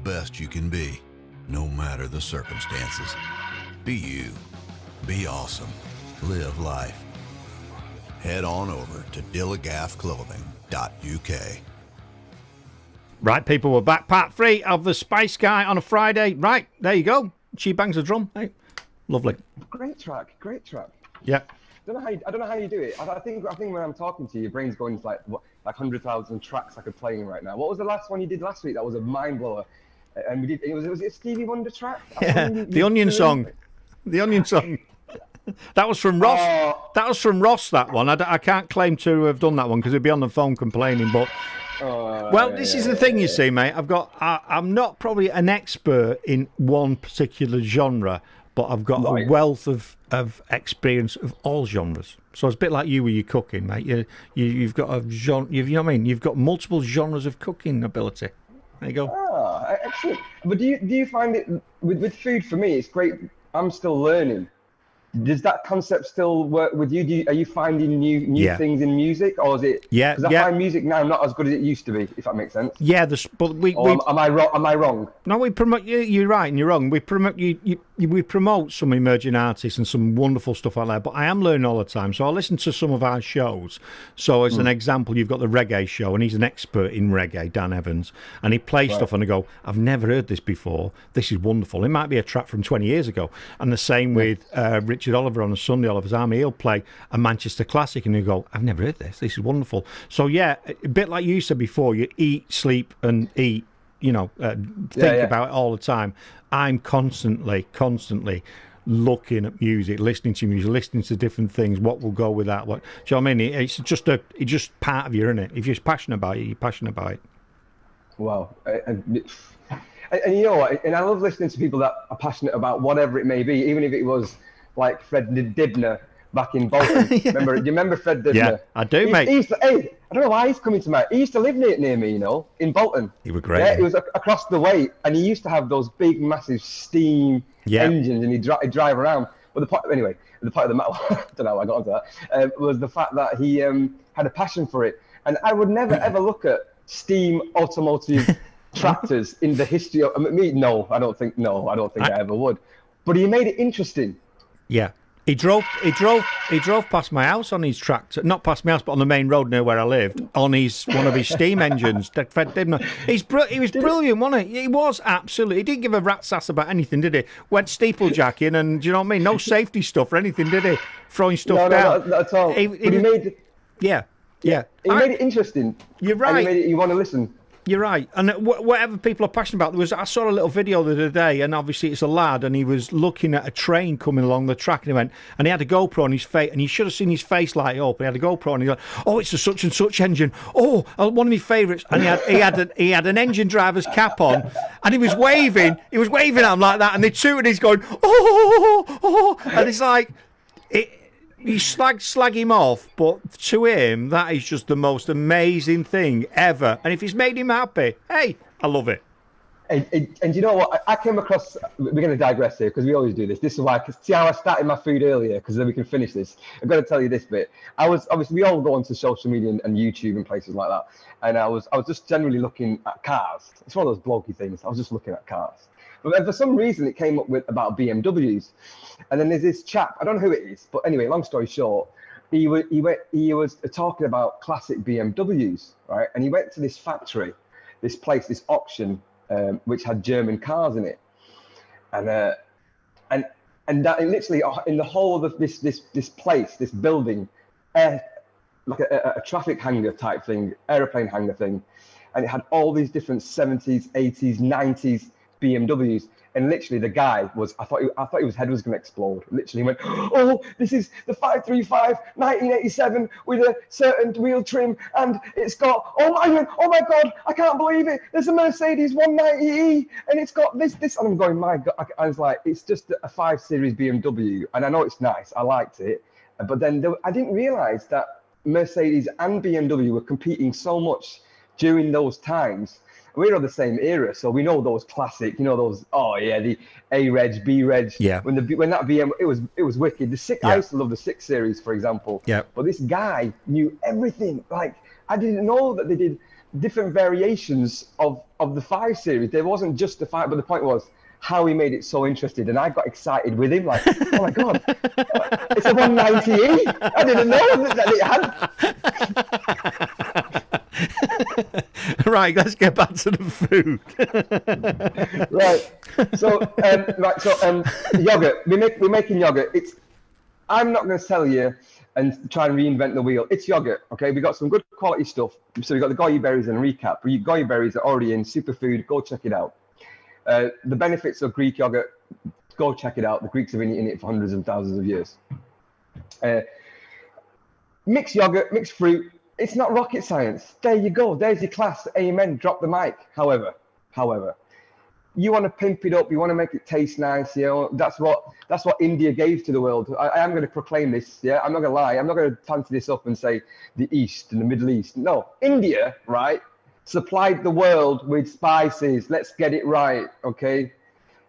best you can be, no matter the circumstances. Be you. Be awesome. Live life. Head on over to dillagaffclothing.uk. Right, people, we're back. Part 3 of the Spice Giuy on a Friday. Right, there you go. She bangs a drum. Hey, lovely. Great track. Yeah. I don't know how you do it. I think when I'm talking to you, your brain's going to like 100,000 tracks I could play in right now. What was the last one you did last week? That was a mind blower. And we did. Was it a Stevie Wonder track? Yeah, the Onion song. The Onion song. That was from Ross. That was from Ross. That one. I can't claim to have done that one because he'd be on the phone complaining. But this is the thing, you see, mate. I'm not probably an expert in one particular genre, but I've got a wealth of experience of all genres. So it's a bit like you with your cooking, mate. You've got a genre. You know what I mean? You've got multiple genres of cooking ability. There you go. Excellent. But do you find it with food? For me, it's great. I'm still learning. Does that concept still work with you? Are you finding new things in music, or is it? Yeah. Because I find music now not as good as it used to be, if that makes sense. Yeah. But am I wrong? Am I wrong? No, we promote. You're right, and you're wrong. We promote we promote some emerging artists and some wonderful stuff like that. But I am learning all the time, so I listen to some of our shows. So as an example, you've got the reggae show, and he's an expert in reggae, Dan Evans, and he plays stuff, and I go, I've never heard this before. This is wonderful. It might be a track from 20 years ago, and the same with Richard Oliver on a Sunday Oliver's Army. He'll play a Manchester classic, and you go, I've never heard this. This is wonderful. So yeah, a bit like you said before, you eat, sleep, and eat. Think about it all the time. I'm constantly looking at music, listening to music, listening to different things. What will go with that? What do you know what I mean? It's just part of you, isn't it? If you're passionate about it, you're passionate about it. Wow. And you know what? And I love listening to people that are passionate about whatever it may be, even if it was like Fred Dibner back in Bolton. Do you remember Fred Dibner? Yeah, I do, mate. I don't know why he's coming to mind. He used to live near me, in Bolton. He was great. Yeah, he was across the way, and he used to have those big, massive steam engines, and he'd drive around. But the point of the matter, I don't know how I got onto that, was the fact that he had a passion for it. And I would never, ever look at steam automotive tractors in the history of me. No, I don't think I ever would. But he made it interesting. Yeah. He drove past my house on his tractor, not past my house, but on the main road near where I lived, on one of his steam engines. Fred Dibner. He was brilliant, wasn't he? He was absolutely. He didn't give a rat's ass about anything, did he? Went steeplejacking, and do you know what I mean? No safety stuff or anything, did he? Throwing stuff down. No, not at all. He made it. Yeah. He made it interesting. You're right. And he made it. You want to listen. You're right, and whatever people are passionate about, I saw a little video the other day, and obviously it's a lad, and he was looking at a train coming along the track, and he had a GoPro on his face, and you should have seen his face light up. He had a GoPro, and he's like, "Oh, it's a such and such engine. Oh, one of my favourites." And he had an engine driver's cap on, and he was waving at him like that, and they tooted. He's going, "Oh," and it's like you slag him off, but to him, that is just the most amazing thing ever. And if he's made him happy, hey, I love it. And you know what? I came across, we're going to digress here because we always do this. This is why, see how I started my food earlier, because then we can finish this. I've got to tell you this bit. We all go onto social media and YouTube and places like that. And I was just generally looking at cars. It's one of those blokey things. I was just looking at cars. But for some reason, it came up about BMWs. And then there's this chap, I don't know who it is, but anyway, long story short, he was talking about classic BMWs, right? And he went to this factory, this place, this auction, which had German cars in it. And that literally in the whole of this place, this building, like a traffic hangar type thing, aeroplane hangar thing. And it had all these different 70s, 80s, 90s BMWs, and literally the guy was, I thought his head was going to explode. Literally went, "Oh, this is the 535 1987 with a certain wheel trim, and it's got, oh my God, I can't believe it. There's a Mercedes 190E, and it's got this." And I'm going, my God. I was like, it's just a 5 Series BMW, and I know it's nice. I liked it, but then I didn't realize that Mercedes and BMW were competing so much during those times. We're of the same era, so we know those classic, those, the A-Reg, B-Reg. Yeah. When that BM, it was wicked. I used to love the 6 Series, for example. Yeah. But this guy knew everything. Like, I didn't know that they did different variations of the 5 series. There wasn't just the 5, but the point was how he made it so interesting, and I got excited with him, like, oh my god, it's a 190E. I didn't know that it had. Right, let's get back to the food. Right. So, yogurt. We're making yogurt. I'm not going to tell you and try and reinvent the wheel. It's yogurt. Okay. We got some good quality stuff. So we got the goji berries and recap. Goji berries are already in superfood. Go check it out. The benefits of Greek yogurt. Go check it out. The Greeks have been eating it for hundreds and thousands of years. Mixed yogurt, mixed fruit. It's not rocket science. There you go. There's your class. Amen. Drop the mic. However, you want to pimp it up. You want to make it taste nice. You know, that's what India gave to the world. I am going to proclaim this. Yeah, I'm not going to lie. I'm not going to fancy this up and say the East and the Middle East. No, India, right, supplied the world with spices. Let's get it right, okay?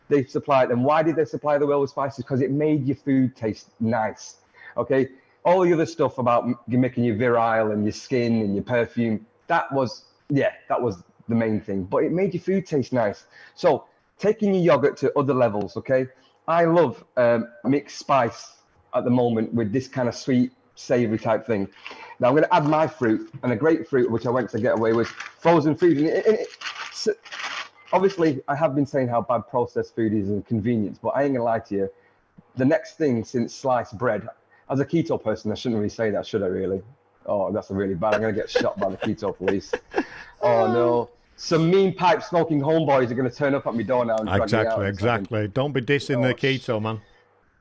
They supplied them. Why did they supply the world with spices? Because it made your food taste nice, okay? All the other stuff about making you virile and your skin and your perfume, that was the main thing. But it made your food taste nice. So taking your yogurt to other levels, okay? I love mixed spice at the moment with this kind of sweet, savory type thing. Now I'm going to add my fruit, and a great fruit, which I went to get away with, frozen food. Obviously, I have been saying how bad processed food is and convenience, but I ain't going to lie to you. The next thing since sliced bread, as a keto person, I shouldn't really say that, should I really? Oh, that's really bad. I'm going to get shot by the keto police. Oh, no. Some mean pipe smoking homeboys are going to turn up at my door now and drag me out. Exactly. Don't be dissing the keto, man.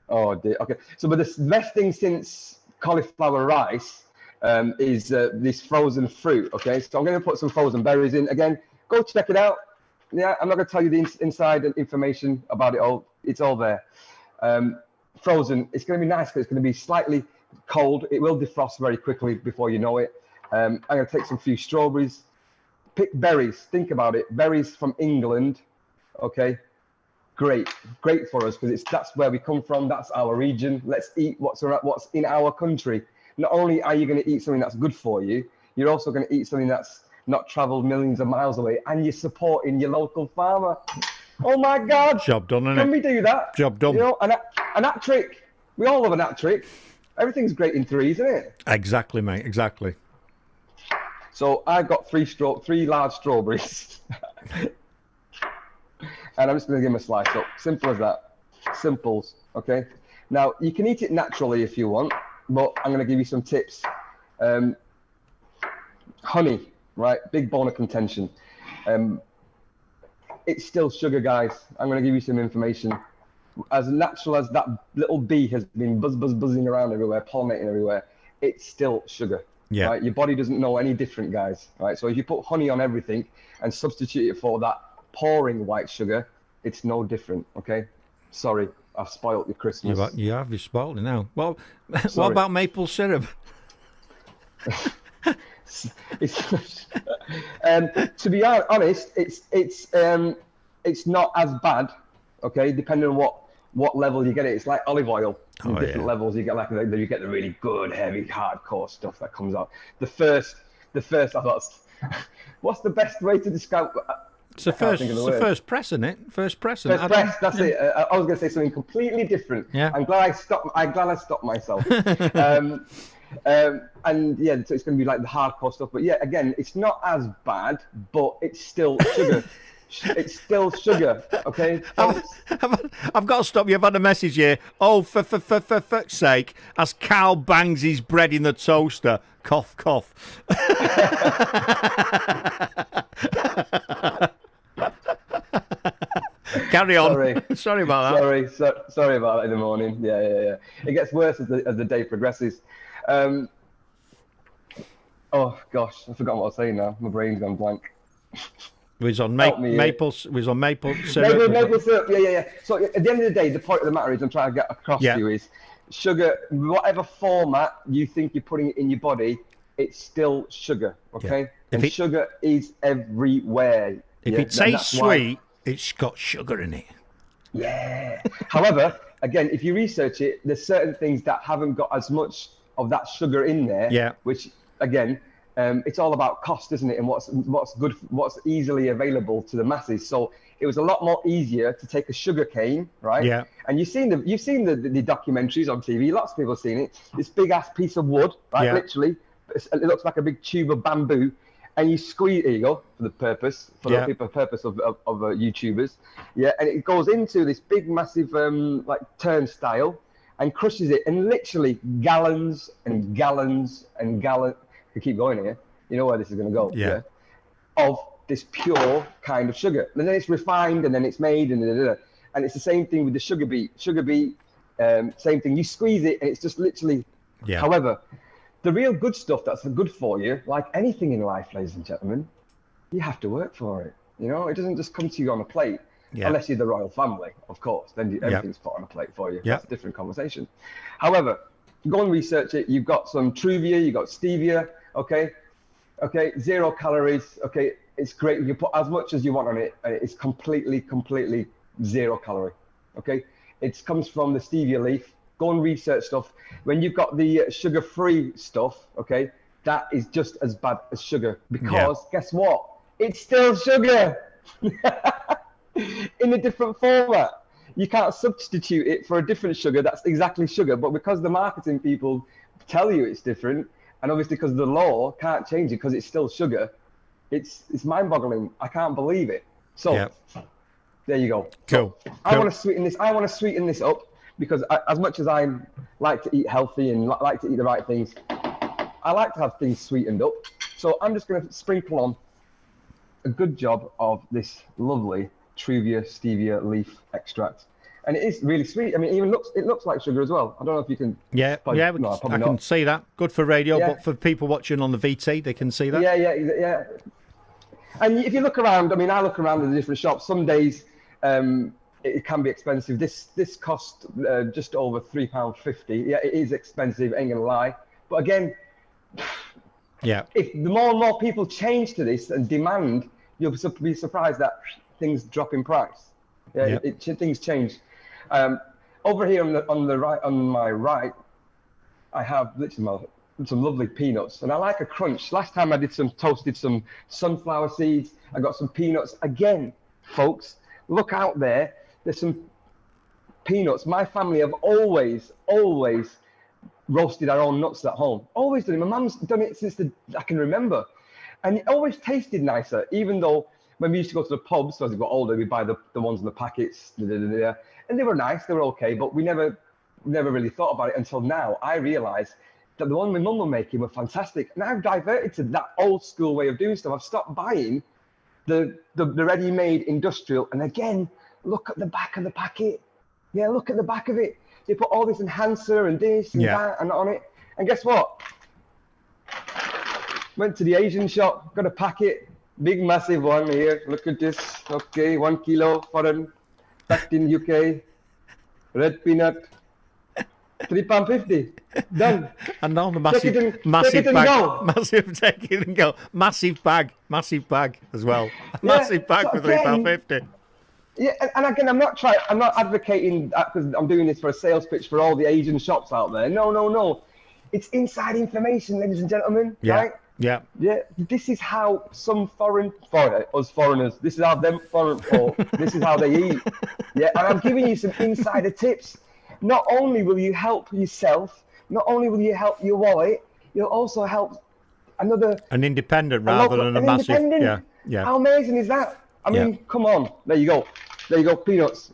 Oh, dear. Okay. So, but the best thing since cauliflower rice is this frozen fruit, okay? So I'm going to put some frozen berries in. Again, go check it out. Yeah, I'm not going to tell you the inside information about it all. It's all there. Frozen, it's going to be nice because it's going to be slightly cold. It will defrost very quickly before you know it. I'm going to take some few strawberries. Pick berries. Think about it. Berries from England. Okay. Great for us because that's where we come from. That's our region. Let's eat what's in our country. Not only are you going to eat something that's good for you, you're also going to eat something that's not traveled millions of miles away, and you're supporting your local farmer. Oh my God! Job done, innit? Can we do that? Job done. You know, an hat trick. We all love an hat trick. Everything's great in threes, isn't it? Exactly, mate. Exactly. So I've got three large strawberries, and I'm just going to give them a slice up. Simple as that. Simples. Okay. Now you can eat it naturally if you want, but I'm going to give you some tips. Honey, right? Big bone of contention. It's still sugar, guys. I'm going to give you some information. As natural as that little bee has been buzzing around everywhere, pollinating everywhere, it's still sugar. Yeah. Right? Your body doesn't know any different, guys. Right? So if you put honey on everything and substitute it for that pouring white sugar, it's no different. Okay. Sorry, I've spoiled your Christmas. You've spoiled it now. Well, what about maple syrup? To be honest, it's not as bad. Okay, depending on what level you get it. It's like olive oil. Different levels you get you get the really good, heavy, hardcore stuff that comes out. The first I thought, what's the best way to describe? It's the first press, isn't it? First press. First press. That's it. I was going to say something completely different. Yeah. I'm glad I stopped myself. And yeah, so it's going to be like the hardcore stuff. But yeah, again, it's not as bad, but it's still sugar. It's still sugar, okay? I've got to stop you. I've had a message here. Oh, for fuck's sake, as Cal bangs his bread in the toaster. Cough, cough. Carry on. Sorry about that. Sorry about that in the morning. Yeah. It gets worse as the day progresses. Oh gosh, I've forgotten what I was saying now. My brain's gone blank. It was on maple syrup. Maple syrup. Yeah. So at the end of the day, the point of the matter is I'm trying to get across to you is sugar, whatever format you think you're putting it in your body, it's still sugar. Okay, and sugar is everywhere. If it tastes sweet, it's got sugar in it. Yeah. However, again, if you research it, there's certain things that haven't got as much of that sugar in there. Yeah. Which again, it's all about cost, isn't it? And what's good, what's easily available to the masses. So it was a lot more easier to take a sugar cane, right? Yeah. And you've seen the documentaries on TV. Lots of people have seen it. This big ass piece of wood, right? Yeah. Literally, it looks like a big tube of bamboo, and you squeeze. Here you go for the purpose of YouTubers. Yeah, and it goes into this big, massive like turnstile and crushes it, and literally gallons and gallons and gallons. We keep going here. You know where this is going to go. Yeah. Of this pure kind of sugar, and then it's refined, and then it's made, and it's the same thing with the sugar beet. Same thing. You squeeze it, and it's just literally. Yeah. However, the real good stuff that's good for you, like anything in life, ladies and gentlemen, you have to work for it. You know, it doesn't just come to you on a plate, unless you're the royal family, of course. Then everything's put on a plate for you. That's a different conversation. However, go and research it. You've got some Truvia, you've got stevia. Okay, 0 calories. Okay, it's great. You put as much as you want on it, and it's completely 0 calorie. Okay, it comes from the stevia leaf. Go and research stuff. When you've got the sugar-free stuff, okay, that is just as bad as sugar, because guess what? It's still sugar in a different format. You can't substitute it for a different sugar that's exactly sugar, but because the marketing people tell you it's different, and obviously because the law can't change it because it's still sugar, it's mind-boggling. I can't believe it. So there you go. Cool. So, I want to sweeten this up, because as much as I like to eat healthy and like to eat the right things, I like to have things sweetened up. So I'm just going to sprinkle on a good job of this lovely Truvia stevia leaf extract. And it is really sweet. I mean, it looks like sugar as well. I don't know if you can. I can see that. Good for radio, but for people watching on the VT, they can see that. Yeah. And if you look around, I mean, I look around at the different shops. Some days it can be expensive. This cost just over £3.50. Yeah, it is expensive. Ain't gonna lie. But again, if the more and more people change to this and demand, you'll be surprised that things drop in price. Things change. Over here on my right, I have literally some lovely peanuts, and I like a crunch. Last time I toasted some sunflower seeds. I got some peanuts. Again, folks, look out there. There's some peanuts. My family have always roasted our own nuts at home. Always done it. My mum's done it since I can remember, and it always tasted nicer, even though when we used to go to the pubs, so as we got older, we buy the ones in the packets, and they were nice, they were okay, but we never really thought about it until now. I realised that the one my mum was making were fantastic, and I've diverted to that old school way of doing stuff. I've stopped buying the ready-made industrial, and again, look at the back of the packet. Yeah, look at the back of it. They put all this enhancer and this and that and on it, and guess what? Went to the Asian shop, got a packet. Big massive one here. Look at this. Okay, 1 kilo foreign, packed in UK. Red peanut. £3.50. Done. And now the massive bag. Take it and go. Massive bag as well. Massive bag for £3.50. Yeah, and again, I'm not advocating that because I'm doing this for a sales pitch for all the Asian shops out there. No. It's inside information, ladies and gentlemen. Right? Yeah. This is how some us foreigners, this is how them foreign folk, this is how they eat. Yeah, and I'm giving you some insider tips. Not only will you help yourself, not only will you help your wallet, you'll also help an independent rather than a massive. Yeah. How amazing is that? I mean, come on. There you go, peanuts.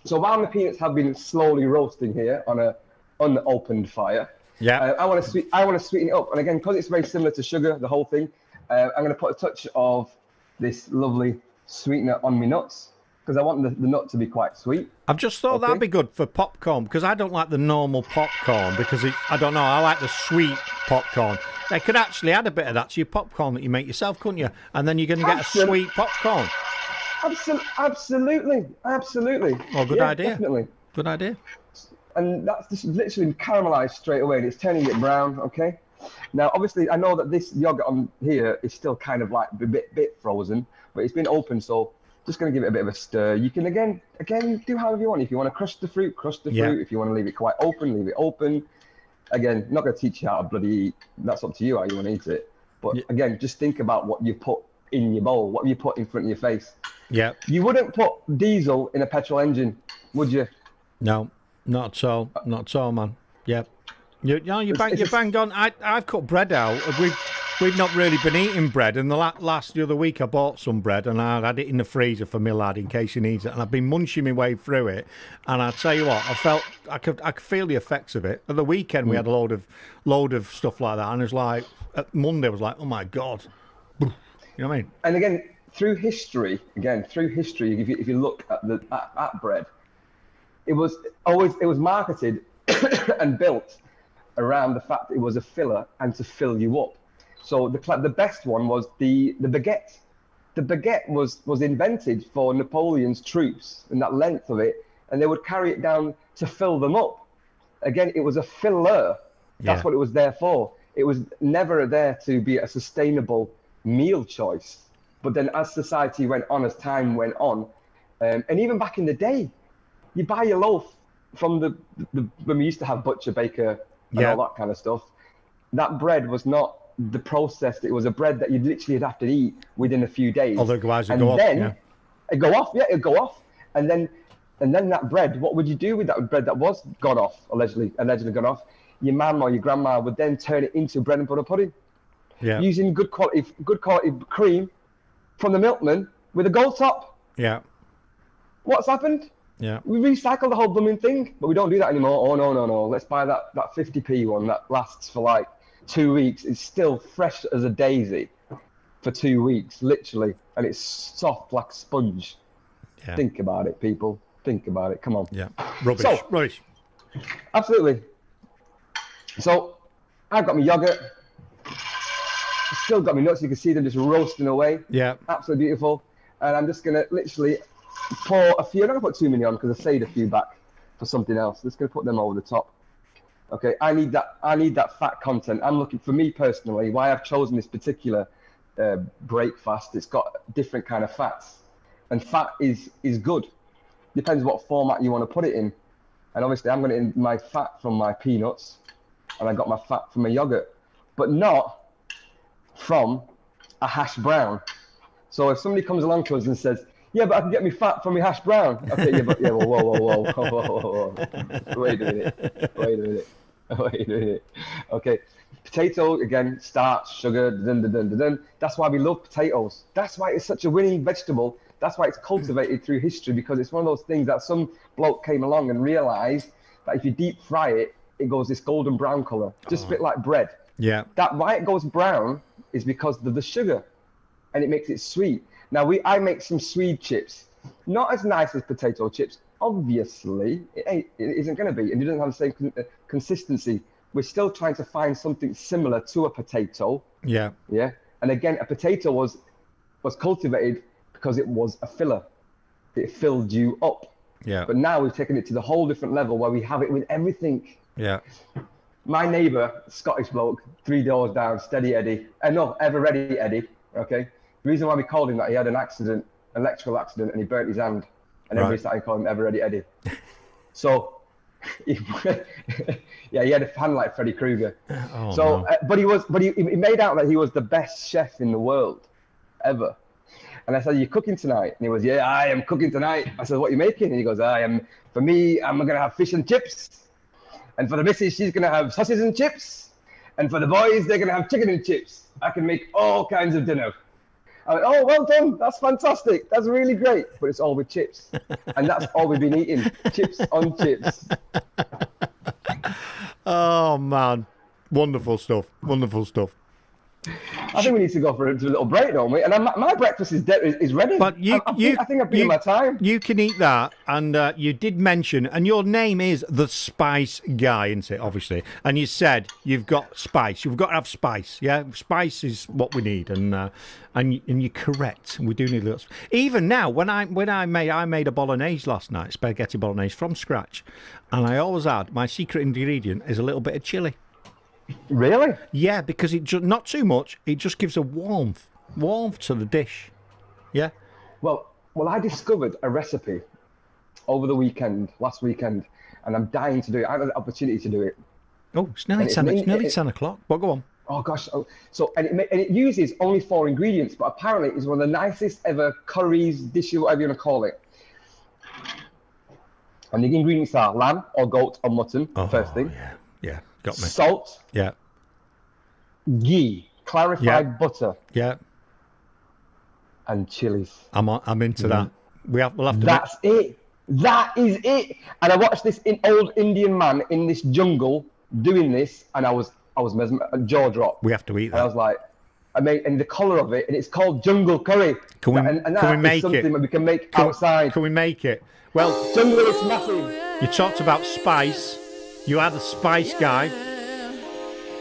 So while the peanuts have been slowly roasting here on an unopened fire, I want to sweeten it up, and again, because it's very similar to sugar, the whole thing, I'm going to put a touch of this lovely sweetener on my nuts, because I want the nut to be quite sweet. I've just thought that'd be good for popcorn, because I don't like the normal popcorn, because I don't know, I like the sweet popcorn. They could actually add a bit of that to your popcorn that you make yourself, couldn't you? And then you're going to get a sweet popcorn. Absolutely. Oh, good idea. Definitely. Good idea. And that's just literally caramelized straight away, and it's turning it brown. Okay. Now, obviously, I know that this yogurt on here is still kind of like a bit frozen, but it's been opened, so just going to give it a bit of a stir. You can again do however you want. If you want to crush the fruit, crush the fruit. If you want to leave it quite open, leave it open. Again, I'm not going to teach you how to bloody eat. That's up to you how you want to eat it. But again, just think about what you put in your bowl, what you put in front of your face. Yeah. You wouldn't put diesel in a petrol engine, would you? No, not at all. Not at all, man. Yep. You bang on. I've cut bread out. We've not really been eating bread. And the other week I bought some bread and I had it in the freezer for my lad in case he needs it. And I've been munching my way through it. And I tell you what, I could feel the effects of it. At the weekend we had a load of stuff like that. And it was like, at Monday I was like, oh my God. You know what I mean? And again, through history, if you look at bread, it was marketed and built around the fact that it was a filler and to fill you up. So the best one was the baguette. The baguette was invented for Napoleon's troops and that length of it, and they would carry it down to fill them up. Again, it was a filler. That's what it was there for. It was never there to be a sustainable meal choice. But then as society went on, as time went on, and even back in the day, you buy your loaf from the when we used to have butcher, baker, and all that kind of stuff. That bread was not the process. It was a bread that you'd literally have to eat within a few days. Otherwise, it'd go off. It'd go off. Yeah, it'd go off. And then that bread, what would you do with that bread that was gone off, allegedly gone off? Your mum or your grandma would then turn it into bread and butter pudding. Yeah. Using good quality cream from the milkman with a gold top. Yeah. What's happened? Yeah. We recycle the whole blooming thing, but we don't do that anymore. Oh no. Let's buy that 50p one that lasts for like 2 weeks. It's still fresh as a daisy for 2 weeks, literally, and it's soft like a sponge. Yeah. Think about it, people. Think about it. Come on. Yeah. Rubbish. Rubbish. Absolutely. So I've got my yogurt. Still got my nuts. You can see them just roasting away. Yeah. Absolutely beautiful. And I'm just gonna literally pour a few. I'm not gonna put too many on because I saved a few back for something else. Just gonna put them over the top. Okay. I need that fat content. I'm looking, for me personally, why I've chosen this particular breakfast. It's got different kind of fats, and fat is good. Depends what format you want to put it in. And obviously, I'm going to my fat from my peanuts, and I got my fat from my yogurt, but not from a hash brown. So if somebody comes along to us and says, yeah, but I can get me fat from my hash brown. Okay, whoa. Wait a minute. Okay, potato, again, starch, sugar, dun. That's why we love potatoes. That's why it's such a winning vegetable. That's why it's cultivated through history, because it's one of those things that some bloke came along and realized that if you deep fry it, it goes this golden brown color, just a bit like bread. Yeah. That why it goes brown is because of the sugar, and it makes it sweet. Now I make some Swede chips, not as nice as potato chips. Obviously, it isn't going to be, and it doesn't have the same consistency. We're still trying to find something similar to a potato. Yeah. Yeah. And again, a potato was cultivated because it was a filler. It filled you up. Yeah. But now we've taken it to the whole different level where we have it with everything. Yeah. My neighbour, Scottish bloke, 3 doors down, Steady Eddie, Ever Ready Eddie, okay? The reason why we called him that, he had an accident, electrical accident, and he burnt his hand. And everybody started calling him Ever Ready Eddie. So, he had a hand like Freddy Krueger. But he made out that he was the best chef in the world, ever. And I said, "You're cooking tonight?" And he was, "Yeah, I am cooking tonight." I said, "What are you making?" And he goes, for me, I'm going to have fish and chips. And for the missus, she's going to have sausage and chips. And for the boys, they're going to have chicken and chips. I can make all kinds of dinner. I went, "Oh, well done. That's fantastic. That's really great." But it's all with chips. And that's all we've been eating. Chips on chips. Oh, man. Wonderful stuff. Wonderful stuff. I think we need to go for a little break, don't we? And my breakfast is ready. But I think I've been in my time. You can eat that, and you did mention, and your name is the Spice Guy, isn't it? Obviously, and you said you've got spice. You've got to have spice. Yeah, spice is what we need, and you're correct. We do need a little. Even now, when I made a bolognese last night, spaghetti bolognese from scratch, and I always add my secret ingredient is a little bit of chili. Really? Yeah, because not too much. It just gives a warmth to the dish. Yeah. Well, I discovered a recipe over the last weekend, and I'm dying to do it. I had an opportunity to do it, Oh, it's nearly And 10. It's nearly 10 o'clock. Well, go on. Oh gosh! And it uses only 4 ingredients, but apparently it's one of the nicest ever curries, dishes, whatever you want to call it. And the ingredients are lamb or goat or mutton. First thing. Yeah, got me. Salt. Yeah. Ghee, clarified butter. Yeah. And chilies. I'm into that. We'll have to. That's it. That is it. And I watched this old Indian man in this jungle doing this, and I was mesmerized, jaw drop. We have to eat that. And I was like, and the colour of it, and it's called jungle curry. Can we make it? Something that we can make outside. Can we make it? Well, jungle is massive. You talked about spice. You had a spice guy.